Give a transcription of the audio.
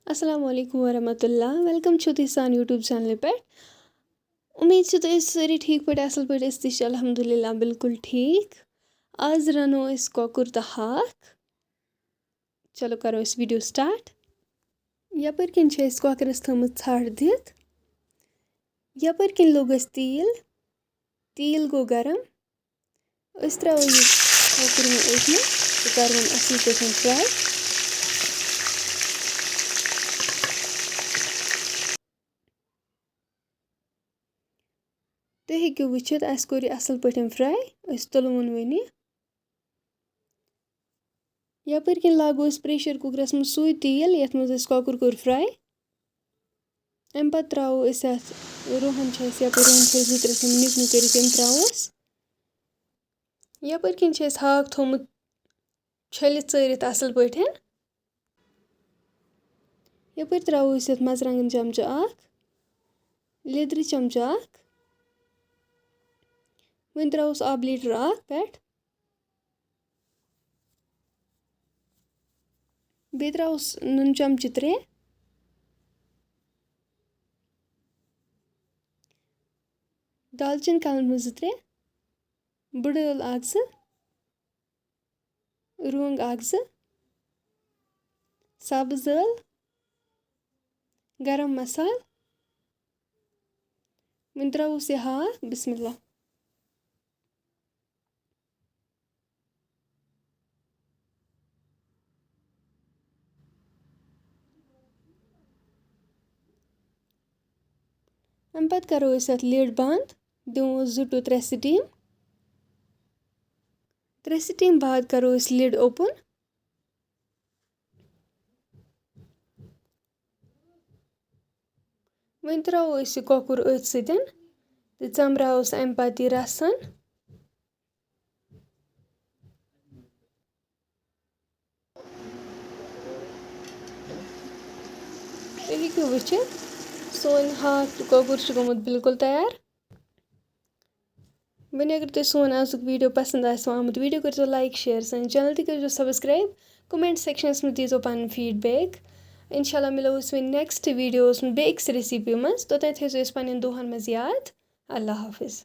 अस्सलाम वालेकुम वरहमतुल्लाह वेलकम छु तुह सान यूट्यूब चैनल पे उम्मीद छु तुह सारी ठीक पे असल पे अल्हम्दुलिल्लाह बिल्कुल ठीक आज रनो इस कोकुर तो हाक चलो करो इस वीडियो स्टार्ट यपर किन छ इस कोकरस थमत छाड़ दित यपर किन लोग तील गो गरम इस तरह ये कोकुर में एक में तो करवन असल पे फ्राई तुह हेकु वुचित अस कोर असल पे फ्राई अस तुलवन वन यपर किन लागो प्रेशर कुकरस में सुई तेल यथ मज कोकुर कोर फ्राई अम पत त्रो रोहन यपर रोहन थो जु त्रे निक निक कर तम त्रोस यपर किन हाक थोमुत छलित चरित असल पे यपर त्रो मरचांगन चमचा लिद्र चमचा वन त्रोस आब लीटर पे बे त्रोस नुन चमच 3 दालचीन कल 2-3 बुड़ ٲl 1-2 रुंग 1-2 सब्ज ٲl गरम मसाल वन त्रोस यह हाक बिस्मिल्लाह अम पत करो लिड बंद दिमो 2 to 3 स्टीम 3 स्टीम बाद करो लिड ओपन वन त्रो कोकुर अथ सतन तो चमरावस अम पत यह रसन तुह हेकु वुचित सोन हाक तो कोकुर गोमुत बिल्कुल तैयार वन अगर तुह सोन आजुक वीडियो पसंद आमुत वीडियो करो लाइक शेयर सन चैनल ती करो सब्सक्राइब कमेंट सेक्शनस में दीजो पन फीडबैक इंशाल्लाह मिलो वन नेक्स्ट वीडियोस में बेक्स रेसिपी मज तोतन थो पन्न दोहन मज याद अल्लाह हाफिज।